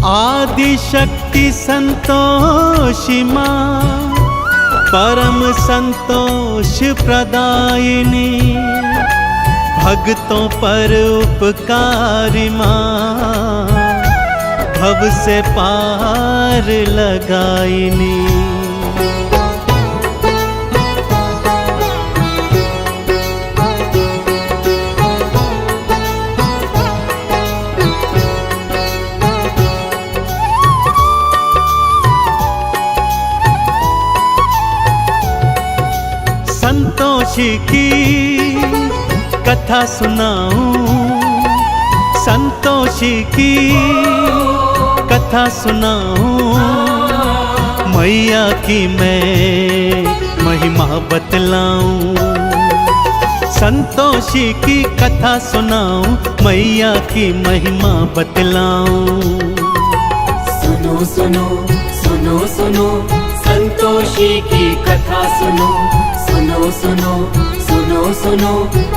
आदि शक्ति संतोषी माँ, परम संतोष प्रदायिनी, भक्तों पर उपकारी माँ, भव से पार लगाइनी। संतोषी की कथा सुनाऊं, संतोषी की कथा सुनाऊं, मैया की मैं महिमा बतलाऊं। संतोषी की कथा सुनाऊं, मैया की महिमा बतलाऊं। सुनो सुनो सुनो सुनो संतोषी की कथा सुनो, सुनो सुनो सुनो सुनो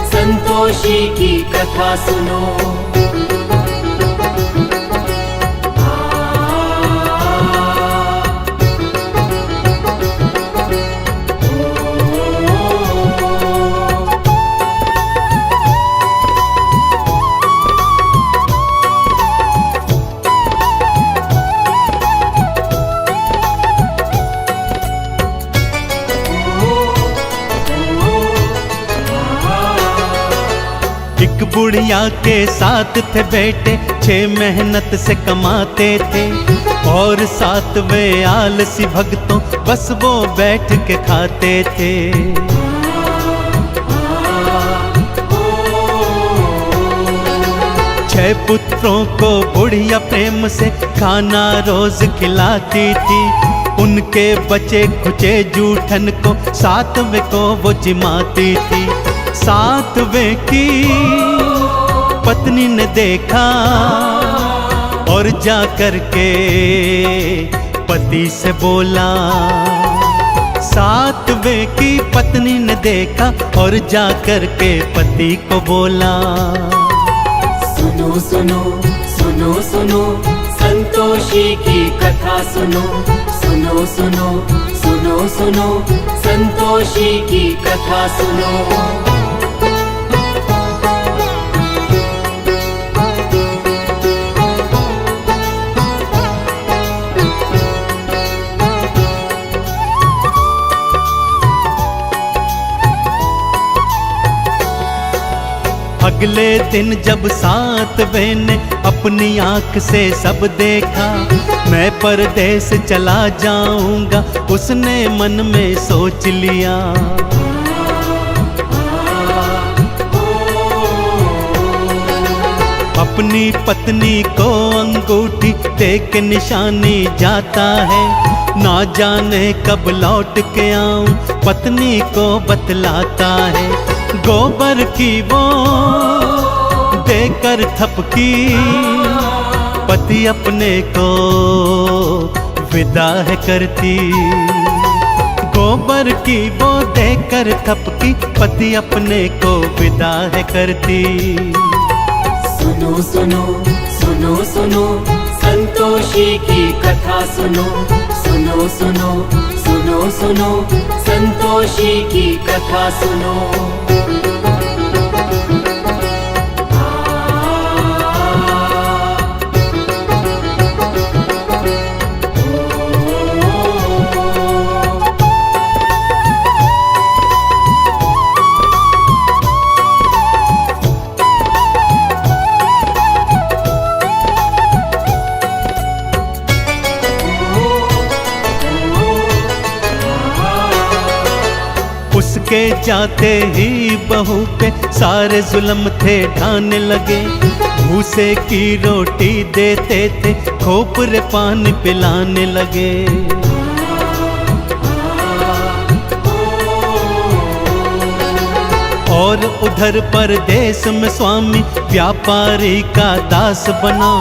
संतोषी की कथा सुनो। एक बुढ़िया के साथ थे बेटे, 6 मेहनत से कमाते थे, और 7 वे आलसी भक्तों बस वो बैठ के खाते थे। छह पुत्रों को बुढ़िया प्रेम से खाना रोज खिलाती थी, उनके बचे खुचे जूठन को 7वें को वो जिमाती थी। 7वें की पत्नी ने देखा और जा कर के पति से बोला। 7वें की पत्नी ने देखा और जा कर के पति को बोला। सुनो सुनो सुनो सुनो संतोषी की कथा सुनो, सुनो सुनो सुनो सुनो संतोषी की कथा सुनो। अगले दिन जब 7वें ने अपनी आंख से सब देखा, मैं परदेस चला जाऊंगा उसने मन में सोच लिया। अपनी पत्नी को अंगूठी दे के निशानी जाता है, ना जाने कब लौट के आऊं पत्नी को बतलाता है। गोबर की वो देकर थपकी, पति अपने को विदा है करती। गोबर की वो देकर थपकी, पति अपने को विदा है करती। सुनो सुनो सुनो सुनो संतोषी की कथा सुनो, सुनो सुनो सुनो सुनो संतोषी की कथा सुनो। उसके जाते ही बहू पे सारे जुल्म थे ढाने लगे, भूसे की रोटी देते थे, खोपरे पानी पिलाने लगे। और उधर परदेश में स्वामी व्यापारी का दास बना,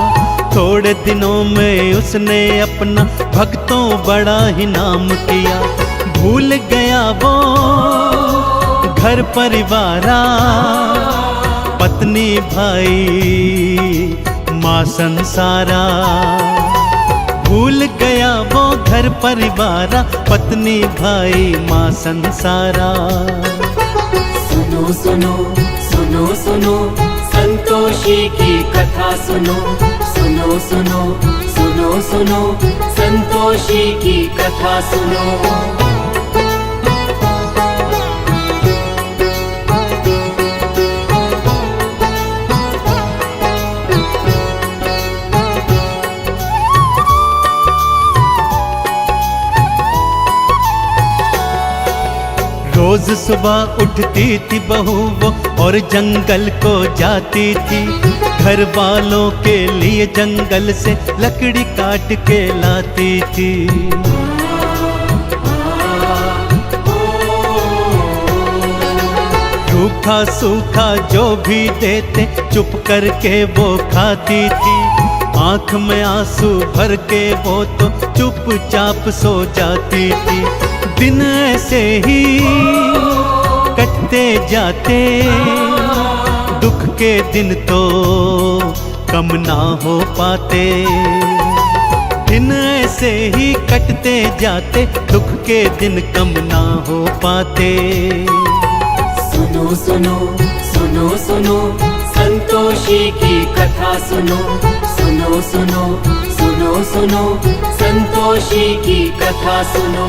थोड़े दिनों में उसने अपना भक्तों बड़ा ही नाम किया। भूल गया वो घर परिवारा, पत्नी भाई माँ संसारा। भूल गया वो घर परिवारा, पत्नी भाई माँ संसारा। सुनो सुनो सुनो सुनो संतोषी की कथा सुनो, सुनो सुनो सुनो सुनो संतोषी की कथा सुनो। रोज सुबह उठती थी बहू वो और जंगल को जाती थी, घर वालों के लिए जंगल से लकड़ी काट के लाती थी। रूखा सूखा जो भी देते चुप करके वो खाती थी, आंख में आंसू भर के वो तो चुपचाप सो जाती थी। दिन ऐसे ही कटते जाते, दुख के दिन तो कम ना हो पाते। दिन ऐसे ही कटते जाते, दुख के दिन कम ना हो पाते। सुनो सुनो सुनो सुनो संतोषी की कथा सुनो, सुनो सुनो सुनो सुनो संतोषी की कथा सुनो।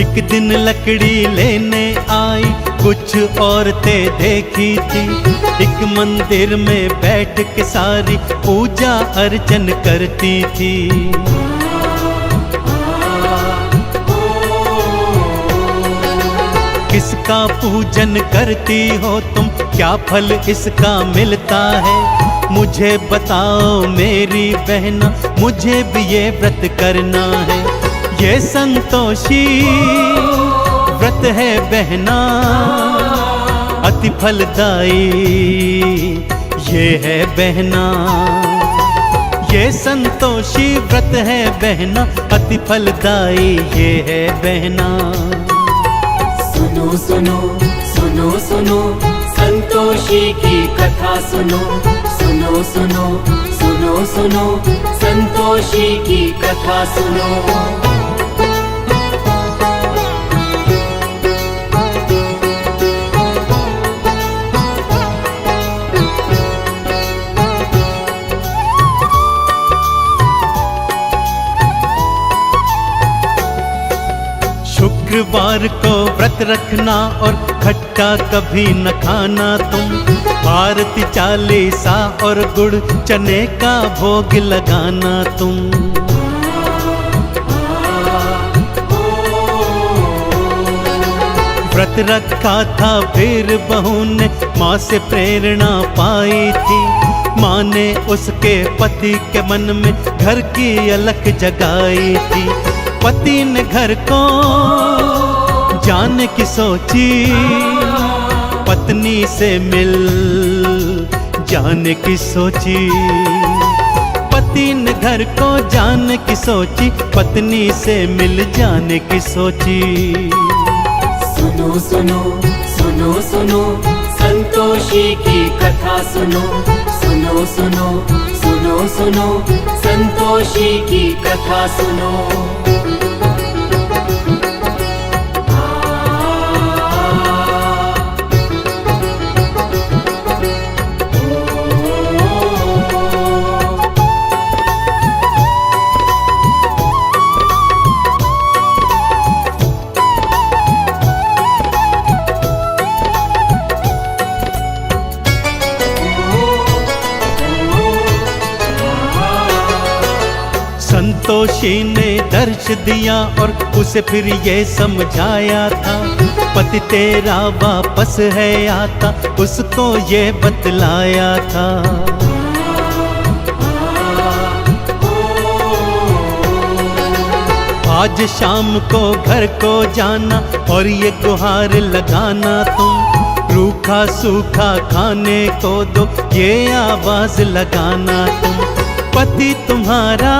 एक दिन लकड़ी लेने आई कुछ औरतें देखी थी, एक मंदिर में बैठ के सारी पूजा अर्चन करती थी। किसका पूजन करती हो तुम, क्या फल इसका मिलता है? मुझे बताओ मेरी बहना, मुझे भी ये व्रत करना है। ये संतोषी व्रत है बहना, अति फलदायी ये है बहना। ये संतोषी व्रत है बहना, अति फलदायी ये है बहना। सुनो सुनो सुनो सुनो संतोषी की कथा सुनो, सुनो सुनो सुनो सुनो संतोषी की कथा सुनो। शुक्रवार को व्रत रखना और खट्टा कभी न खाना तुम, आरती चालीसा और गुड़ चने का भोग लगाना तुम। व्रत रखा था फिर बहू ने माँ से प्रेरणा पाई थी, माँ ने उसके पति के मन में घर की अलख जगाई थी। पति ने घर को जाने की सोची, पत्नी से मिल जाने की सोची। पति ने घर को जाने की सोची, पत्नी से मिल जाने की सोची। सुनो सुनो सुनो सुनो संतोषी की कथा सुनो, सुनो सुनो सुनो सुनो संतोषी की कथा सुनो। संतोषी ने दर्श दिया और उसे फिर ये समझाया था, पति तेरा वापस है आता, उसको ये बतलाया था। आज शाम को घर को जाना और ये गुहार लगाना तुम, रूखा सूखा खाने को दो ये आवाज लगाना तुम। पति तुम्हारा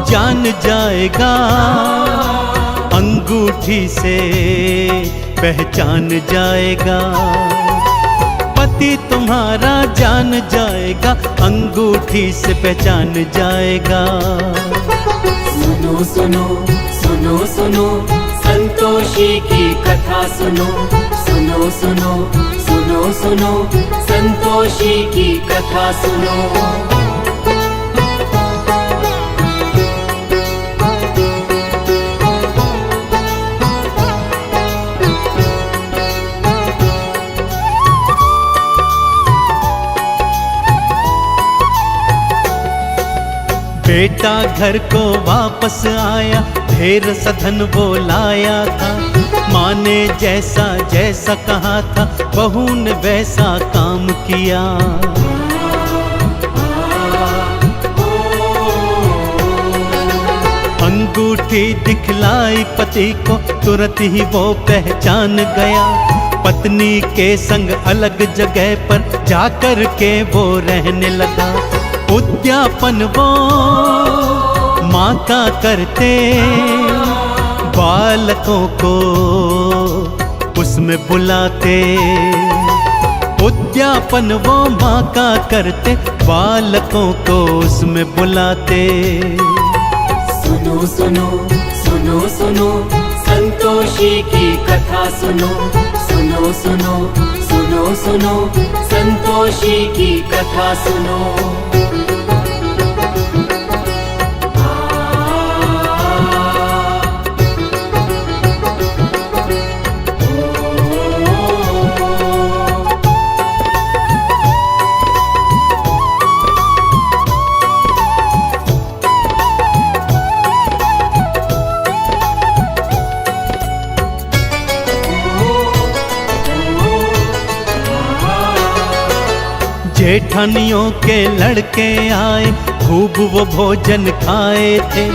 जान जाएगा, अंगूठी से पहचान जाएगा। पति तुम्हारा जान जाएगा, अंगूठी से पहचान जाएगा। सुनो सुनो सुनो सुनो संतोषी की कथा सुनो, सुनो सुनो सुनो सुनो संतोषी की कथा सुनो। बेटा घर को वापस आया, ढेर सधन वो लाया था। माँ ने जैसा जैसा कहा था, बहू ने वैसा काम किया। अंगूठी दिखलाई पति को, तुरंत ही वो पहचान गया। पत्नी के संग अलग जगह पर जाकर के वो रहने लगा। उद्यापन वो माँ का करते, बालकों को उसमें बुलाते। उद्यापन वो माँ का करते, बालकों को उसमें बुलाते। सुनो सुनो सुनो सुनो संतोषी की कथा सुनो, सुनो सुनो सुनो सुनो संतोषी की कथा सुनो। जेठानियों के लड़के आए, खूब वो भोजन खाए थे।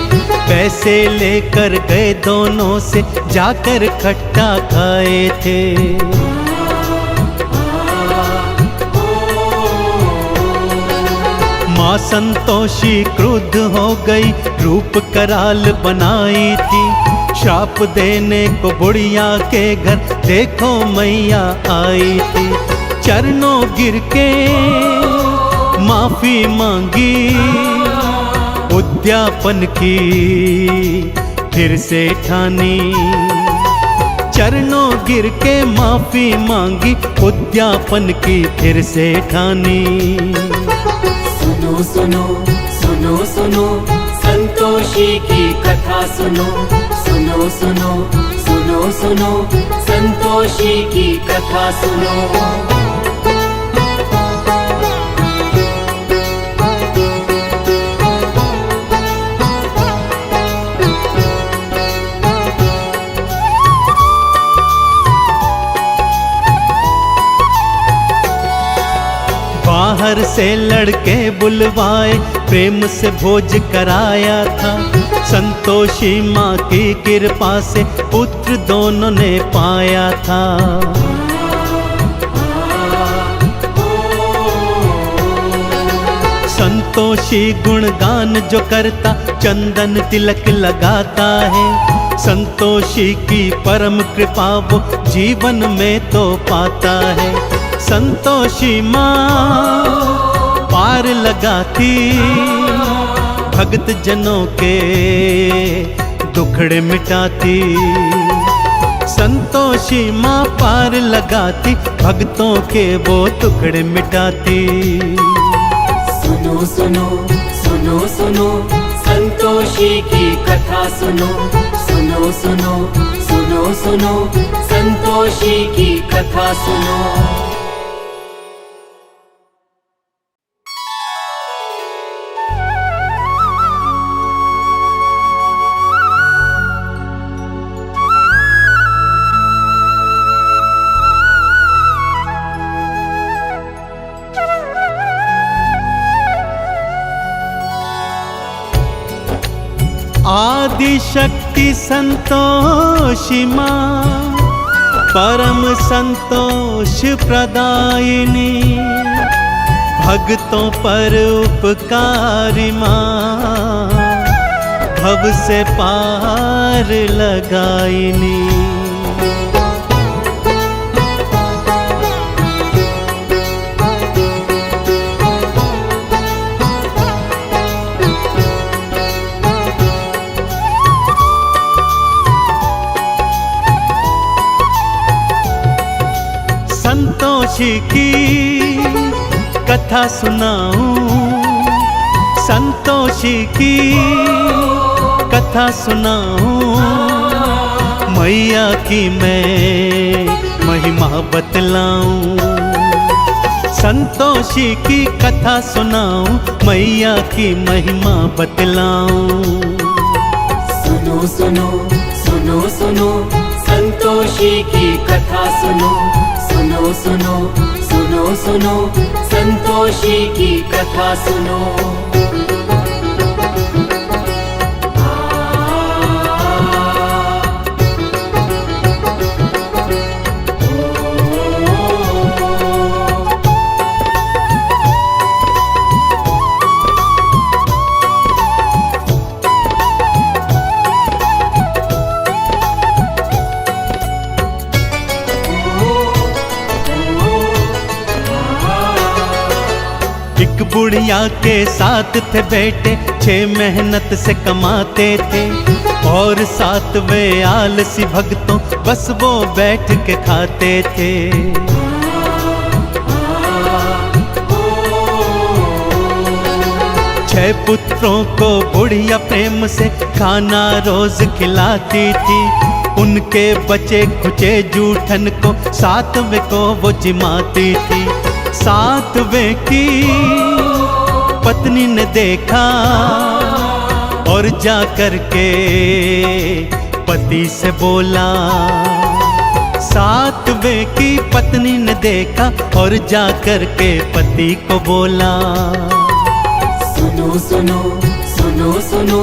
पैसे लेकर गए दोनों से, जाकर खट्टा खाए थे। माँ संतोषी क्रुद्ध हो गई, रूप कराल बनाई थी। श्राप देने को बुढ़िया के घर देखो मैया आई थी। चरणों गिर के माफी मांगी, उद्यापन की फिर से ठानी। चरणों गिर के माफी मांगी, उद्यापन की फिर से ठानी। सुनो सुनो सुनो सुनो संतोषी की कथा सुनो, सुनो सुनो सुनो सुनो संतोषी की कथा सुनो। बाहर से लड़के बुलवाए, प्रेम से भोज कराया था। संतोषी माँ की कृपा से पुत्र दोनों ने पाया था। संतोषी गुणगान जो करता, चंदन तिलक लगाता है। संतोषी की परम कृपा वो जीवन में तो पाता है। संतोषी माँ पार लगाती, भक्त जनों के दुखड़े मिटाती। संतोषी माँ पार लगाती, भक्तों के वो टुकड़े मिटाती। सुनो सुनो सुनो सुनो संतोषी की कथा सुनो, सुनो सुनो सुनो सुनो संतोषी की कथा सुनो। आदि शक्ति संतोषी माँ, परम संतोष प्रदायिनी, भक्तों पर उपकारी माँ, भव से पार लगाइनी। संतोषी की कथा सुनाऊं, संतोषी की कथा सुनाऊं, मैया की मैं महिमा बतलाऊं। संतोषी की कथा सुनाऊं, मैया की महिमा बतलाऊं। सुनो सुनो सुनो सुनो संतोषी की कथा सुनो, सुनो सुनो सुनो सुनो संतोषी की कथा सुनो। एक बुढ़िया के साथ थे बेटे, 6 मेहनत से कमाते थे, और 7वें आलसी भक्तों बस वो बैठ के खाते थे। छह पुत्रों को बुढ़िया प्रेम से खाना रोज खिलाती थी, उनके बचे खुचे जूठन को 7वें को वो जिमाती थी। 7वें की पत्नी ने देखा और जा कर के पति से बोला। 7वें की पत्नी ने देखा और जा कर के पति को बोला। सुनो सुनो सुनो सुनो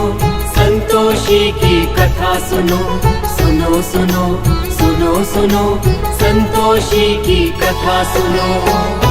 संतोषी की कथा सुनो, सुनो सुनो सुनो सुनो संतोषी की कथा सुनो।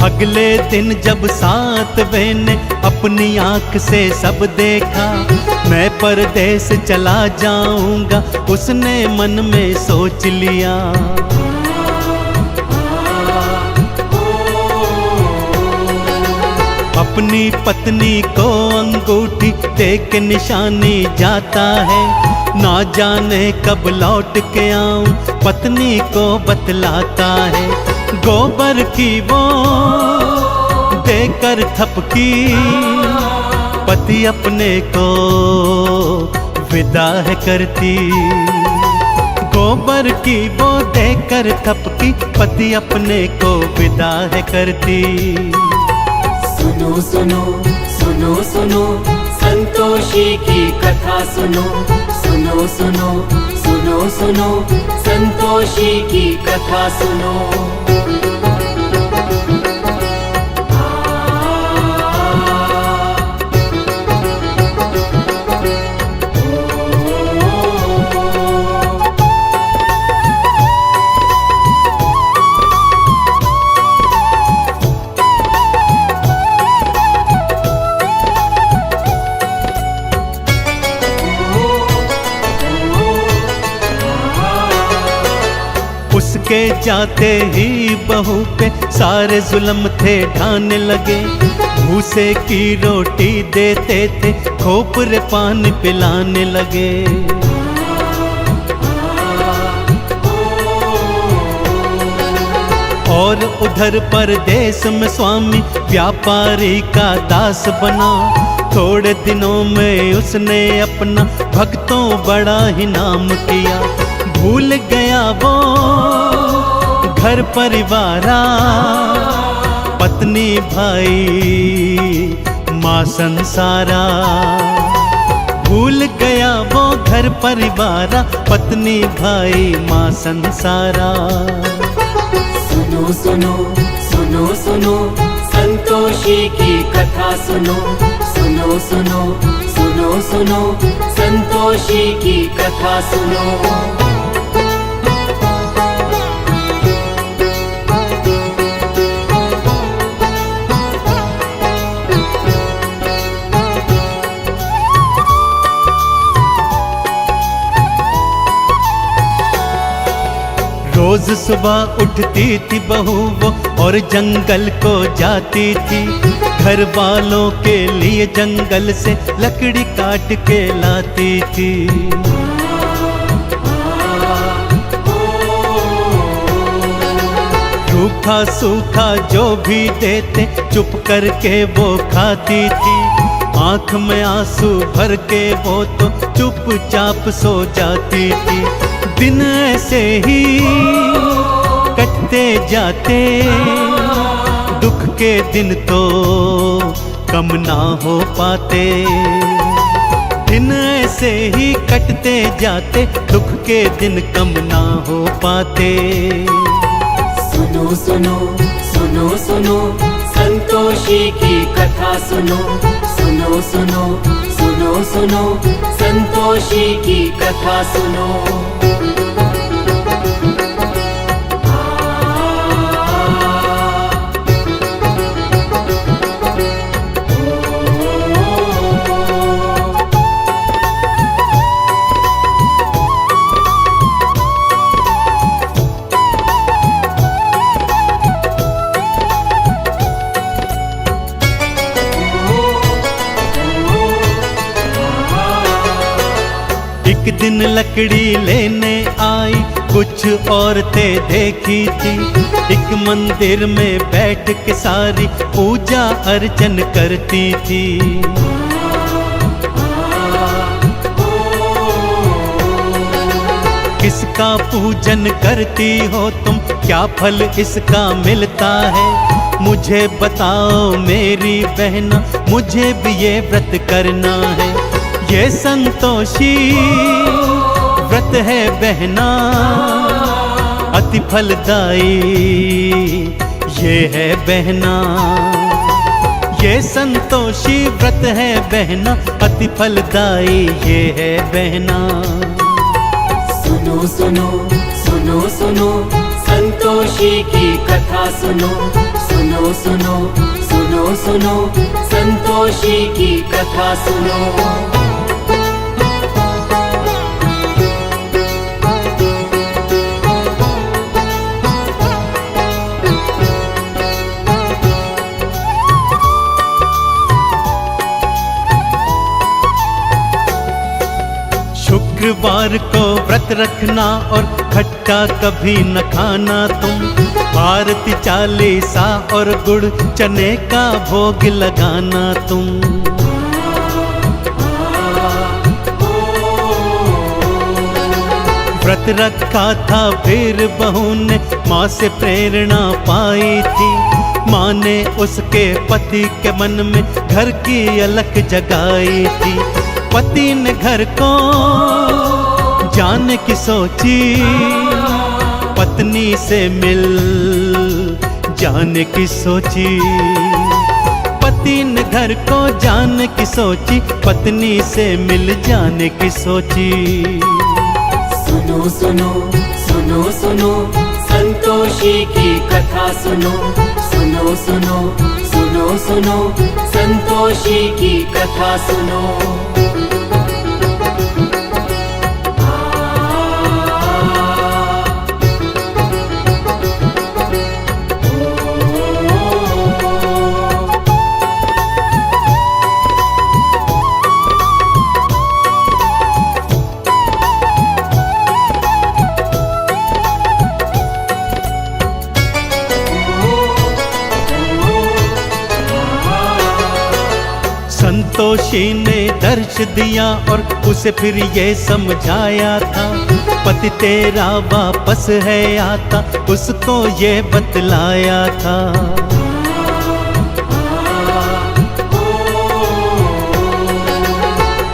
अगले दिन जब 7वें ने अपनी आंख से सब देखा, मैं परदेस चला जाऊंगा उसने मन में सोच लिया। अपनी पत्नी को अंगूठी दे के निशानी जाता है, ना जाने कब लौट के आऊं पत्नी को बतलाता है। गोबर की वो देकर थपकी पति अपने को विदा है करती। गोबर की वो देकर थपकी पति अपने को विदा है करती। सुनो सुनो सुनो सुनो संतोषी की कथा सुनो, सुनो सुनो सुनो सुनो संतोषी की कथा सुनो। उसके जाते ही बहू पे सारे जुल्म थे ढाने लगे। भूसे की रोटी देते थे, खोपरे पानी पिलाने लगे। और उधर परदेश में स्वामी व्यापारी का दास बना। थोड़े दिनों में उसने अपना भक्तों बड़ा ही नाम किया। भूल गया वो घर परिवारा, पत्नी भाई माँ संसारा। भूल गया वो घर परिवारा, पत्नी भाई माँ संसारा। सुनो सुनो सुनो सुनो संतोषी की कथा सुनो, सुनो सुनो सुनो सुनो संतोषी की कथा सुनो। रोज सुबह उठती थी बहू वो और जंगल को जाती थी, घर वालों के लिए जंगल से लकड़ी काट के लाती थी। रूखा सूखा जो भी देते चुप करके वो खाती थी, आंख में आंसू भर के वो तो चुपचाप सो जाती थी। दिन ऐसे ही कटते जाते, दुख के दिन तो कम ना हो पाते। दिन ऐसे ही कटते जाते, दुख के दिन कम ना हो पाते। सुनो सुनो सुनो सुनो संतोषी की कथा सुनो, सुनो सुनो सुनो सुनो संतोषी की कथा सुनो। एक दिन लकड़ी लेने आई कुछ औरतें देखी थी, एक मंदिर में बैठ के सारी पूजा अर्चन करती थी। किसका पूजन करती हो तुम, क्या फल इसका मिलता है? मुझे बताओ मेरी बहना, मुझे भी ये व्रत करना है। ये संतोषी व्रत है बहना, अति फलदायी ये है बहना। ये संतोषी व्रत है बहना, अति फलदायी ये है बहना। सुनो सुनो सुनो सुनो संतोषी की कथा सुनो, सुनो सुनो सुनो सुनो संतोषी की कथा सुनो। शुक्रवार को व्रत रखना और खट्टा कभी न खाना तुम, आरती चालीसा और गुड़ चने का भोग लगाना तुम। व्रत रखा था फिर बहू ने माँ से प्रेरणा पाई थी, माँ ने उसके पति के मन में घर की अलख जगाई थी। पति ने घर को जाने की सोची, पत्नी से मिल जाने की सोची। पति ने घर को जाने की सोची, पत्नी से मिल जाने की सोची। सुनो सुनो सुनो सुनो संतोषी की कथा सुनो, सुनो सुनो सुनो सुनो संतोषी की कथा सुनो। संतोषी ने दर्श दिया और उसे फिर ये समझाया था, पति तेरा वापस है आता, उसको ये बतलाया था।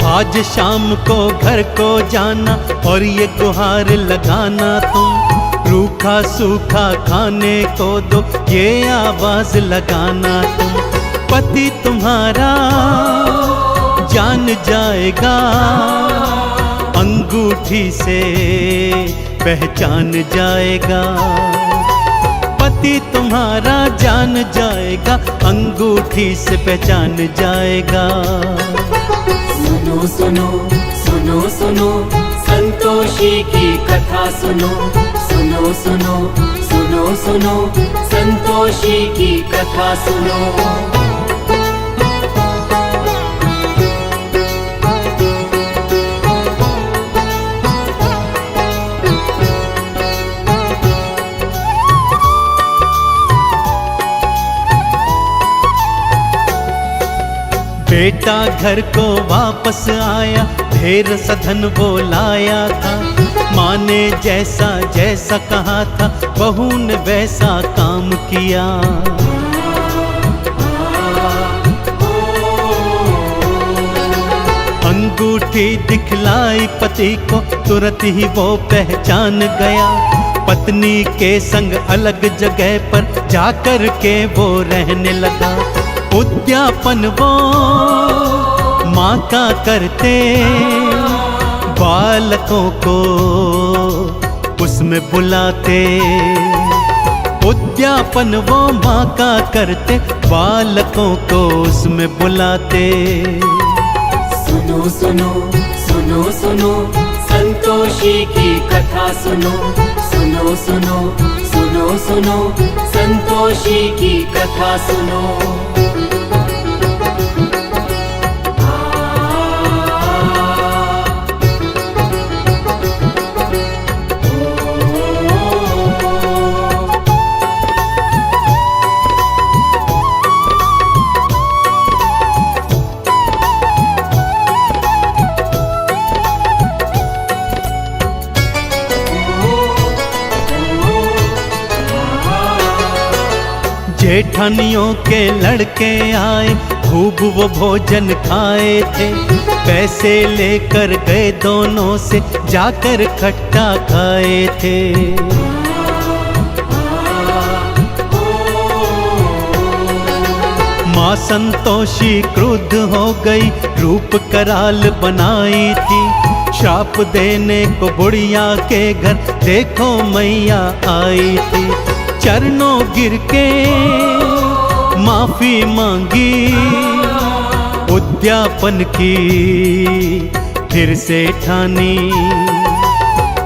आज आज शाम को घर को जाना और ये गुहार लगाना तुम, रूखा सूखा खाने को दो ये आवाज लगाना तुम। पति तुम्हारा जान जाएगा, अंगूठी से पहचान जाएगा। पति तुम्हारा जान जाएगा, अंगूठी से पहचान जाएगा। सुनो सुनो सुनो सुनो संतोषी की कथा सुनो, सुनो सुनो सुनो सुनो संतोषी की कथा सुनो। बेटा घर को वापस आया, ढेर सधन वो लाया था। माँ ने जैसा जैसा कहा था, बहू ने वैसा काम किया। अंगूठी दिखलाई पति को, तुरंत ही वो पहचान गया। पत्नी के संग अलग जगह पर जाकर के वो रहने लगा। उद्यापन वो माँ का करते, बालकों को उसमें बुलाते। उद्यापन वो माँ का करते, बालकों को उसमें बुलाते। सुनो सुनो सुनो सुनो संतोषी की कथा सुनो, सुनो सुनो सुनो सुनो संतोषी की कथा सुनो। जेठानियों के लड़के आए, खूब वो भोजन खाए थे। पैसे लेकर गए दोनों से, जाकर खट्टा खाए थे। माँ संतोषी क्रुद्ध हो गई, रूप कराल बनाई थी। श्राप देने को बुढ़िया के घर देखो मैया आई थी। चरणों गिर के माफी मांगी, उद्यापन की फिर से ठानी।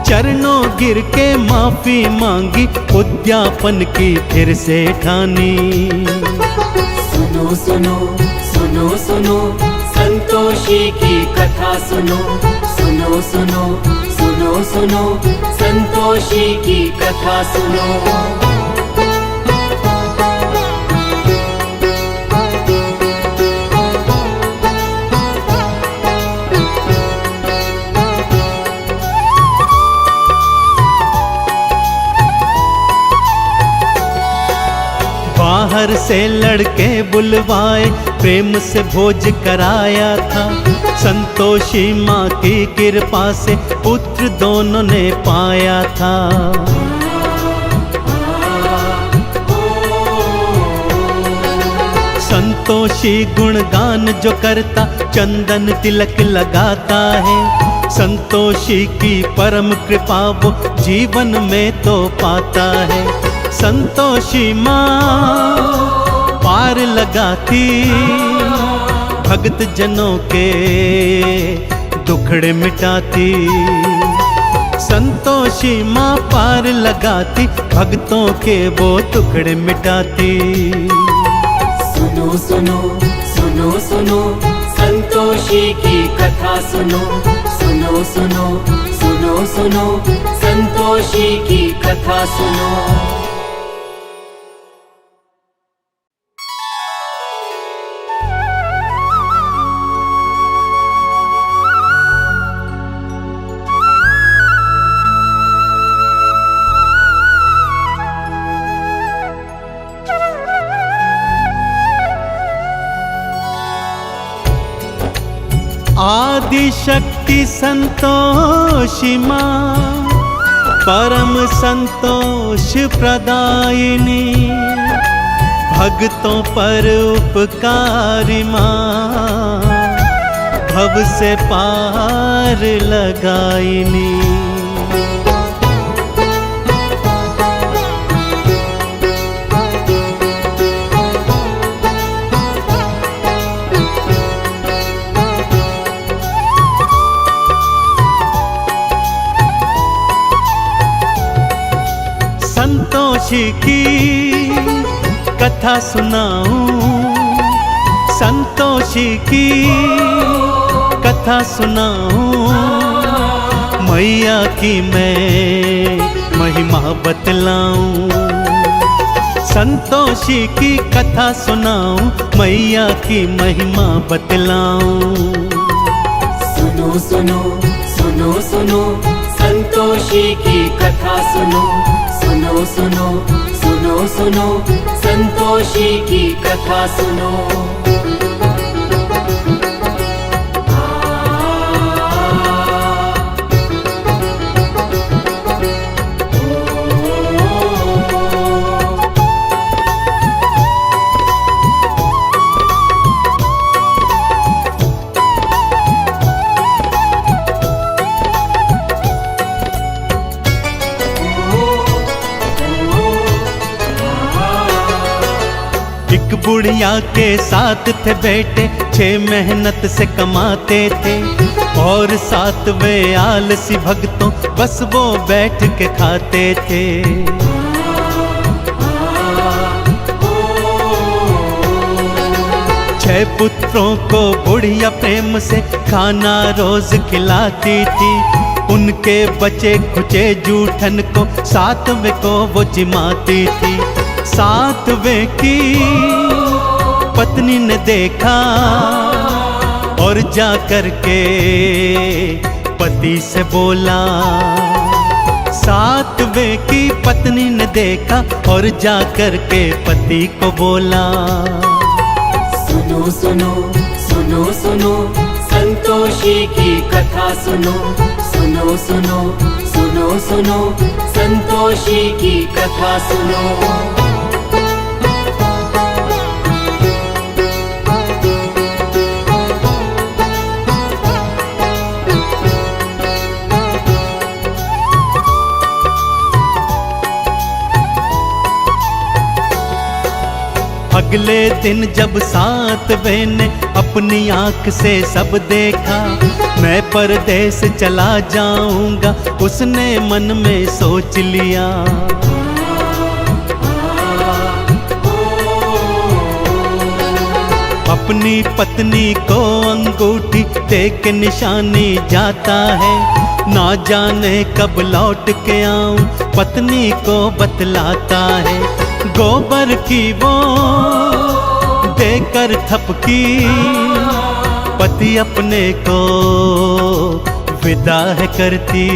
चरणों गिर के माफी मांगी, उद्यापन की फिर से ठानी। सुनो सुनो सुनो सुनो संतोषी की कथा सुनो, सुनो सुनो सुनो सुनो संतोषी की कथा सुनो। बाहर से लड़के बुलवाए, प्रेम से भोज कराया था। संतोषी माँ की कृपा से पुत्र दोनों ने पाया था। संतोषी गुणगान जो करता, चंदन तिलक लगाता है। संतोषी की परम कृपा वो जीवन में तो पाता है। संतोषी माँ पार लगाती, भक्त जनों के दुखड़े मिटाती। संतोषी माँ पार लगाती, भक्तों के वो दुखड़े मिटाती। सुनो सुनो सुनो सुनो संतोषी की कथा सुनो, सुनो सुनो सुनो सुनो संतोषी की कथा सुनो। आदि शक्ति संतोषी माँ, परम संतोष प्रदायिनी, भक्तों पर उपकारी माँ, भव से पार लगाइनी। संतोषी की कथा सुनाऊं, संतोषी की कथा सुनाऊं, मैया की मैं महिमा बतलाऊं। संतोषी की कथा सुनाऊं, मैया की महिमा बतलाऊं। सुनो सुनो सुनो सुनो संतोषी की कथा सुनो, सुनो सुनो सुनो सुनो संतोषी की कथा सुनो। एक बुढ़िया के साथ थे बेटे, 6 मेहनत से कमाते थे, और 7वें आलसी भक्तों बस वो बैठ के खाते थे। 6 पुत्रों को बुढ़िया प्रेम से खाना रोज खिलाती थी, उनके बचे खुचे जूठन को 7वें को वो जिमाती थी। 7वें की पत्नी ने देखा और जा कर के पति से बोला। 7वें की पत्नी ने देखा और जा कर के पति को बोला। सुनो सुनो सुनो सुनो संतोषी की कथा सुनो, सुनो सुनो सुनो सुनो संतोषी की कथा सुनो। अगले दिन जब 7वें ने अपनी आँख से सब देखा, मैं परदेस चला जाऊंगा उसने मन में सोच लिया। अपनी पत्नी को अंगूठी दे के निशानी जाता है, ना जाने कब लौट के आऊं पत्नी को बतलाता है। गोबर की वो देकर थपकी, पति अपने को विदा है करती।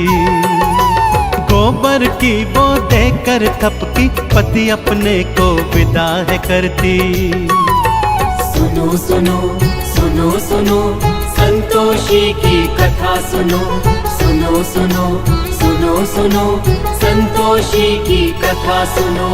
गोबर की वो देकर थपकी, पति अपने को विदा है करती। सुनो सुनो सुनो सुनो संतोषी की कथा सुनो, सुनो सुनो सुनो सुनो संतोषी की कथा सुनो।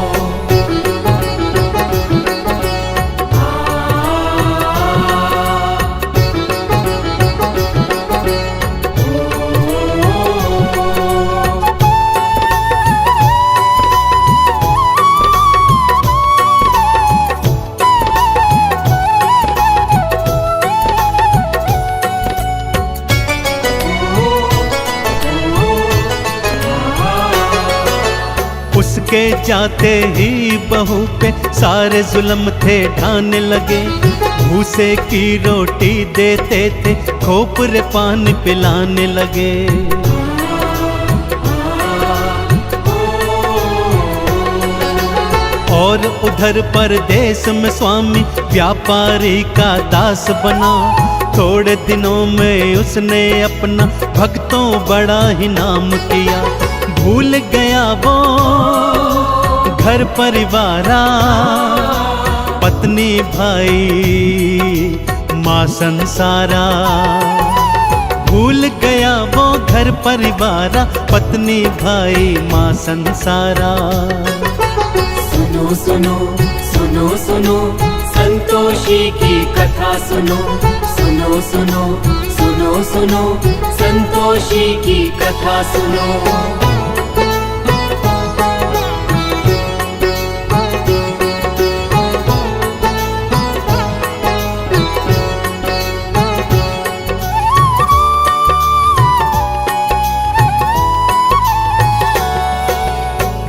उसके जाते ही बहू पे सारे जुल्म थे ढाने लगे। भूसे की रोटी देते थे, खोपरे पानी पिलाने लगे। और उधर परदेश में स्वामी व्यापारी का दास बना। थोड़े दिनों में उसने अपना भक्तों बड़ा ही नाम किया। भूल गया वो घर परिवारा, पत्नी भाई माँ संसारा। भूल गया वो घर परिवारा, पत्नी भाई माँ संसारा। सुनो सुनो सुनो सुनो संतोषी की कथा सुनो, सुनो सुनो सुनो सुनो संतोषी की कथा सुनो।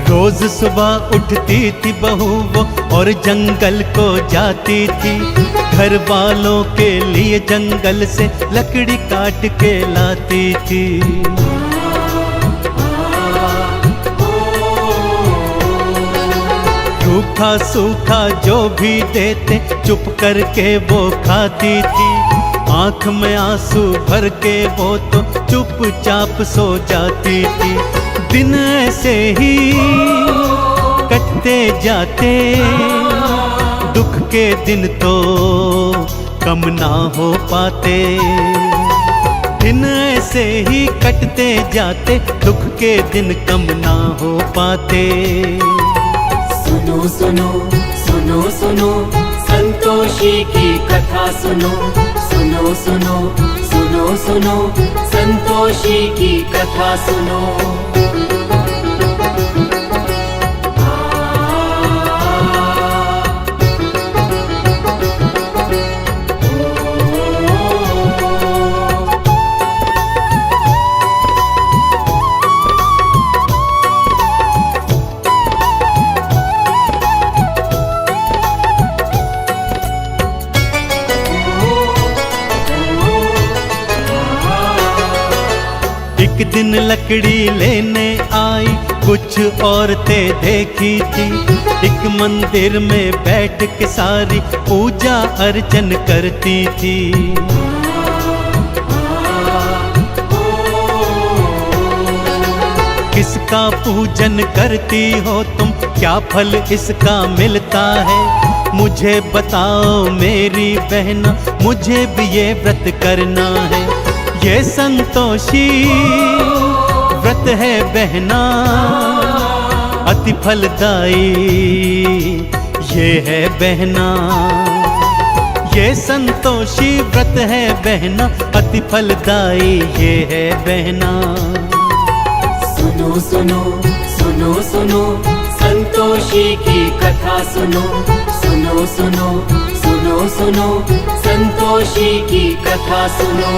रोज सुबह उठती थी बहू वो और जंगल को जाती थी, घर वालों के लिए जंगल से लकड़ी काट के लाती थी। रूखा सूखा जो भी देते चुप करके वो खाती थी, आंख में आंसू भर के वो तो चुपचाप सो जाती थी। दिन ऐसे ही कटते जाते, दुख के दिन तो कम ना हो पाते। दिन ऐसे ही कटते जाते, दुख के दिन कम ना हो पाते। सुनो सुनो सुनो सुनो संतोषी की कथा सुनो, सुनो सुनो सुनो सुनो संतोषी की कथा सुनो। एक दिन लकड़ी लेने आई कुछ औरतें देखी थी, एक मंदिर में बैठ के सारी पूजा अर्चन करती थी। किसका पूजन करती हो तुम, क्या फल इसका मिलता है? मुझे बताओ मेरी बहना, मुझे भी ये व्रत करना है। ये संतोषी व्रत है बहना, अति फलदायी ये है बहना। ये संतोषी व्रत है बहना, अति फलदायी ये है बहना। सुनो सुनो सुनो सुनो संतोषी की कथा सुनो, सुनो सुनो सुनो सुनो संतोषी की कथा सुनो।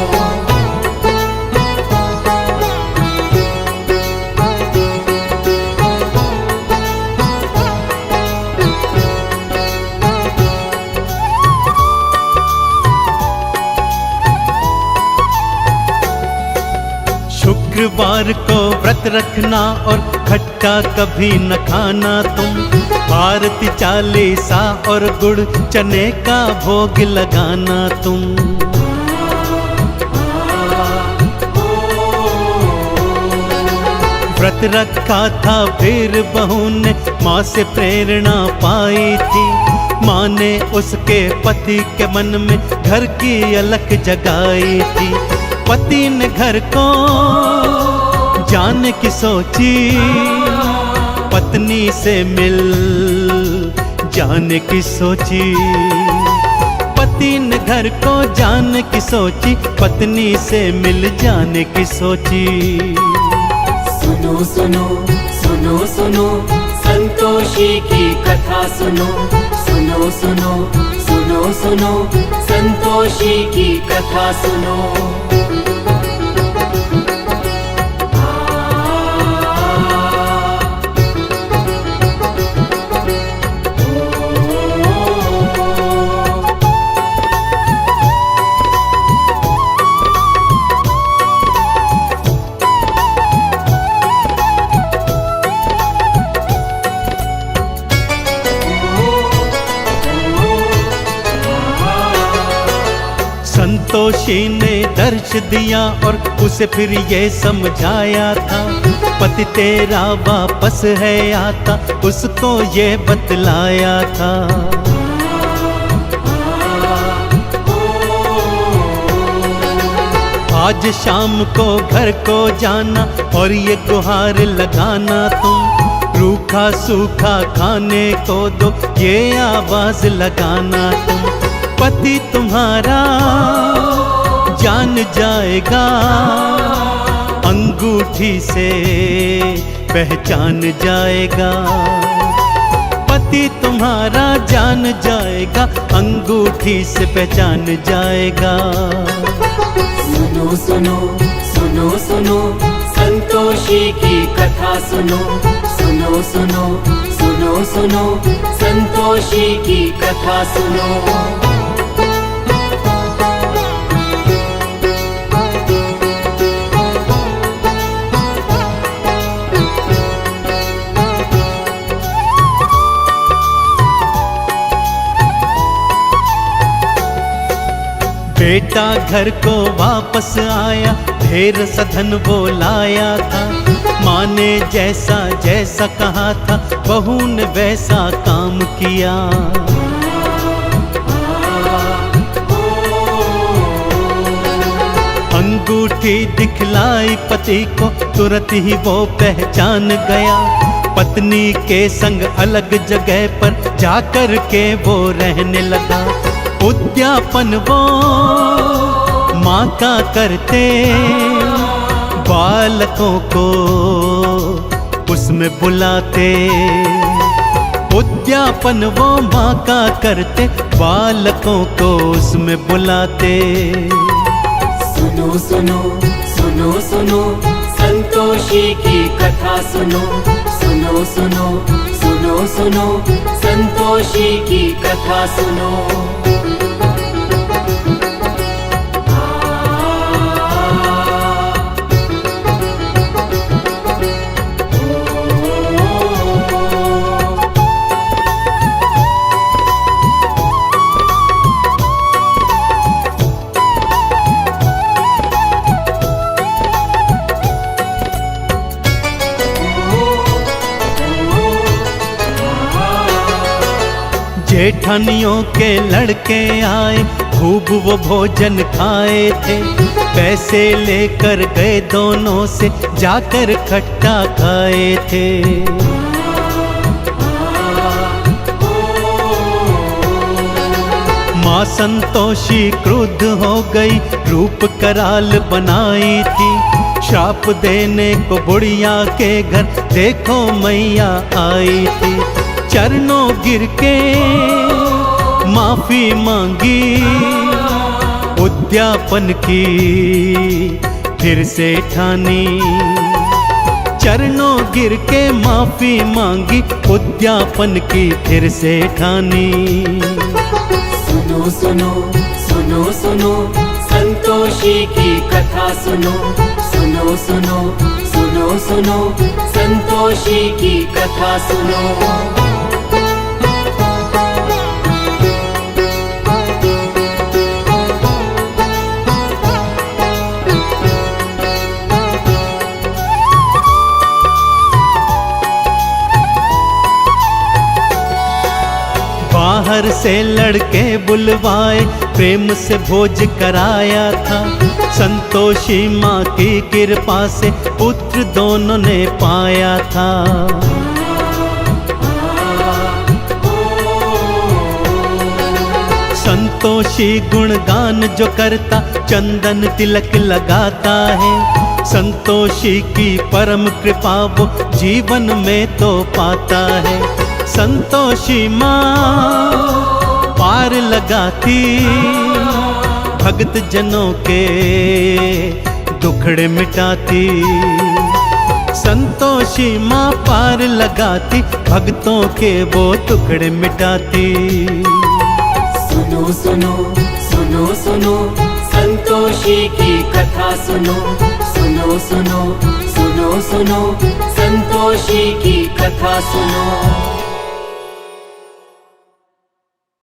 शुक्रवार को व्रत रखना और खट्टा कभी न खाना तुम, आरती चालीसा और गुड़ चने का भोग लगाना तुम। व्रत रखा था फिर बहू ने माँ से प्रेरणा पाई थी, माँ ने उसके पति के मन में घर की अलख जगाई थी। पति ने घर को जाने की सोची, पत्नी से मिल जाने की सोची। पति ने घर को जाने की सोची, पत्नी से मिल जाने की सोची। सुनो सुनो सुनो सुनो संतोषी की कथा सुनो, सुनो सुनो सुनो सुनो संतोषी की कथा सुनो। संतोषी ने दर्श दिया और उसे फिर ये समझाया था, पति तेरा वापस है आता, उसको ये बतलाया था। आज शाम को घर को जाना और ये गुहार लगाना तुम, रूखा सूखा खाने को दो ये आवाज लगाना तुम। पति तुम्हारा जान जाएगा, अंगूठी से पहचान जाएगा। पति तुम्हारा जान जाएगा, अंगूठी से पहचान जाएगा। सुनो सुनो सुनो सुनो संतोषी की कथा सुनो, सुनो सुनो सुनो सुनो संतोषी की कथा सुनो। बेटा घर को वापस आया, ढेर सधन वो लाया था। माँ ने जैसा जैसा कहा था, बहू ने वैसा काम किया। अंगूठी दिखलाई पति को, तुरंत ही वो पहचान गया। पत्नी के संग अलग जगह पर जाकर के वो रहने लगा। उद्यापन वो माँ का करते, बालकों को उसमें बुलाते। उद्यापन वो माँ का करते, बालकों को उसमें बुलाते। सुनो सुनो सुनो सुनो संतोषी की कथा सुनो, सुनो सुनो सुनो सुनो संतोषी की कथा सुनो। जेठानियों के लड़के आए, खूब वो भोजन खाए थे। पैसे लेकर गए दोनों से, जाकर खट्टा खाए थे। माँ संतोषी क्रुद्ध हो गई, रूप कराल बनाई थी। श्राप देने को बुढ़िया के घर देखो मैया आई थी। चरणों गिर के माफी मांगी, उद्यापन की फिर से ठानी। चरणों गिर के माफी मांगी, उद्यापन की फिर से ठानी। सुनो सुनो सुनो सुनो संतोषी की कथा सुनो, सुनो सुनो सुनो सुनो संतोषी की कथा सुनो। बाहर से लड़के बुलवाए, प्रेम से भोज कराया था। संतोषी माँ की कृपा से पुत्र दोनों ने पाया था। संतोषी गुणगान जो करता, चंदन तिलक लगाता है। संतोषी की परम कृपा वो जीवन में तो पाता है। संतोषी माँ पार लगाती, भक्त जनों के दुखड़े मिटाती। संतोषी माँ पार लगाती, भक्तों के वो दुखड़े मिटाती। सुनो सुनो सुनो सुनो संतोषी की कथा सुनो, सुनो सुनो सुनो सुनो संतोषी की कथा सुनो।